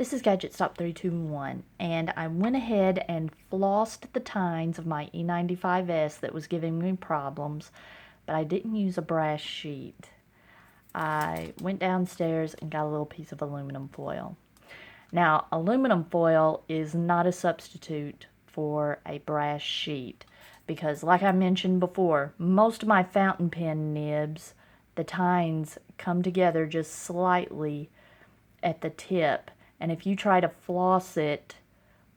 This is Gadget Stop 321, and I went ahead and flossed the tines of my E95S that was giving me problems, but I didn't use a brass sheet. I went downstairs and got a little piece of aluminum foil. Now, aluminum foil is not a substitute for a brass sheet because, like I mentioned before, most of my fountain pen nibs, the tines come together just slightly at the tip. And if you try to floss it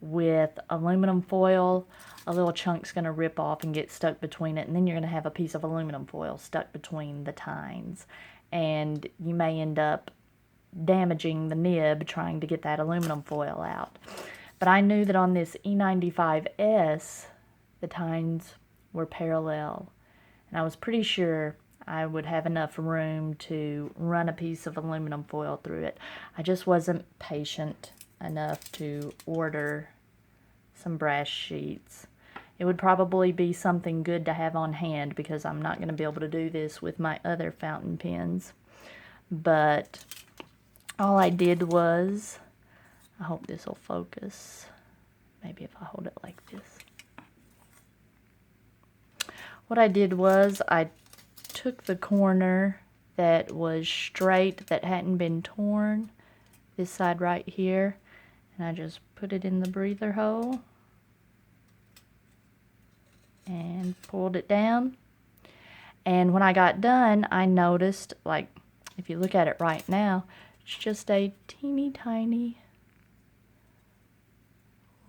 with aluminum foil, a little chunk's going to rip off and get stuck between it, and then you're going to have a piece of aluminum foil stuck between the tines. And you may end up damaging the nib trying to get that aluminum foil out. But I knew that on this E95S, the tines were parallel. And I was pretty sure I would have enough room to run a piece of aluminum foil through it. I just wasn't patient enough to order some brass sheets. It would probably be something good to have on hand because I'm not going to be able to do this with my other fountain pens. But all I did was, I hope this will focus. Maybe if I hold it like this. What I did was I took the corner that was straight, that hadn't been torn, this side right here, and I just put it in the breather hole and pulled it down. And when I got done, I noticed, like, if you look at it right now, it's just a teeny tiny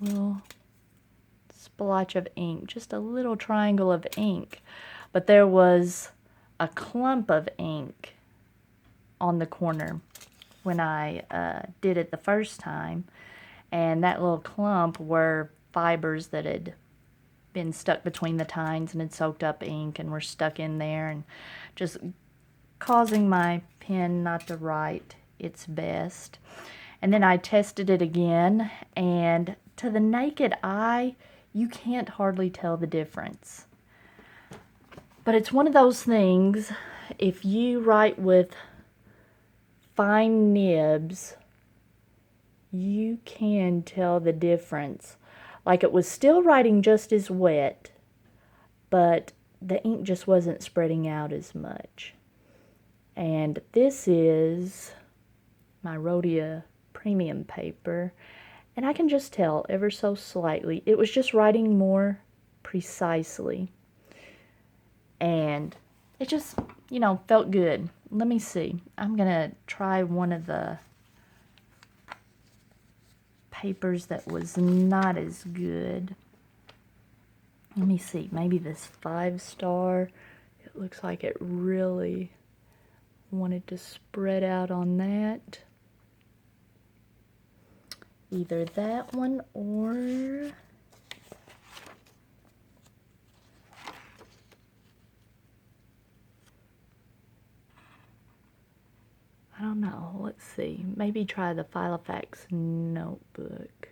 little splotch of ink, just a little triangle of ink. But there was a clump of ink on the corner when I did it the first time, and that little clump were fibers that had been stuck between the tines and had soaked up ink and were stuck in there and just causing my pen not to write its best. And then I tested it again, and to the naked eye you can't hardly tell the difference. But it's one of those things, if you write with fine nibs, you can tell the difference. Like, it was still writing just as wet, but the ink just wasn't spreading out as much. And this is my Rhodia premium paper, and I can just tell ever so slightly. It was just writing more precisely. And it just, you know, felt good. Let me see. I'm going to try one of the papers that was not as good. Let me see. Maybe this 5-star. It looks like it really wanted to spread out on that. Either that one or I don't know. Let's see. Maybe try the Filofax notebook.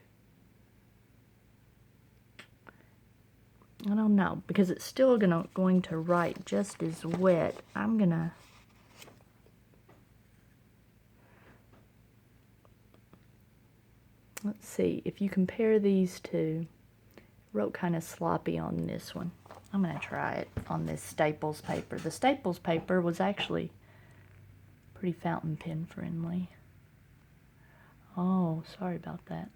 I don't know, because it's still going to write just as wet. I'm gonna let's see if you compare these two. It wrote kind of sloppy on this one. I'm gonna try it on this Staples paper. The Staples paper was actually pretty fountain pen friendly. Oh, sorry about that.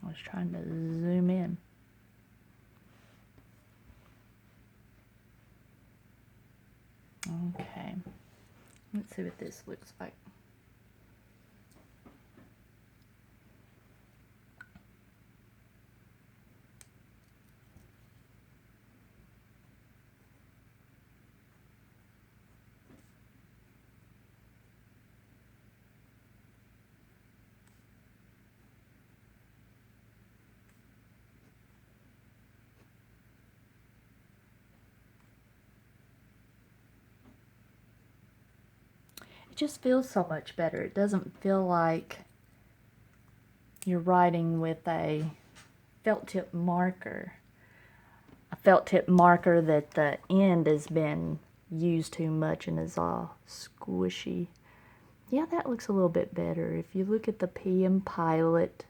I was trying to zoom in. Okay. Let's see what this looks like. Just feels so much better. It doesn't feel like you're writing with a felt tip marker. A felt tip marker that the end has been used too much and is all squishy. Yeah, that looks a little bit better. If you look at the PM Pilot,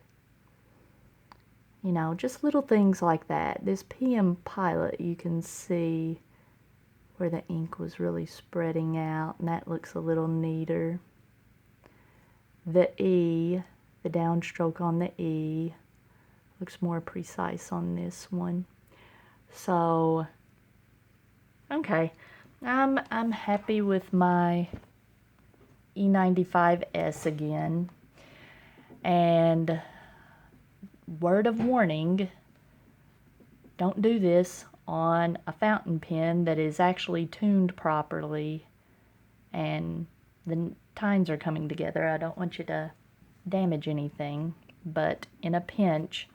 you know, just little things like that. This PM Pilot, you can see where the ink was really spreading out, and that looks a little neater. The E, the downstroke on the E, looks more precise on this one. So, okay, I'm happy with my E95S again. And word of warning, don't do this on a fountain pen that is actually tuned properly and the tines are coming together. I don't want you to damage anything, but in a pinch,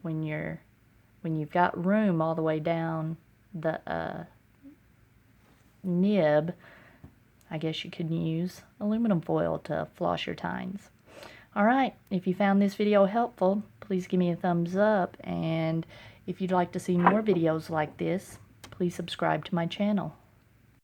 when you've got room all the way down the nib, I guess you could use aluminum foil to floss your tines. Alright, if you found this video helpful, please give me a thumbs up, and if you'd like to see more videos like this, please subscribe to my channel.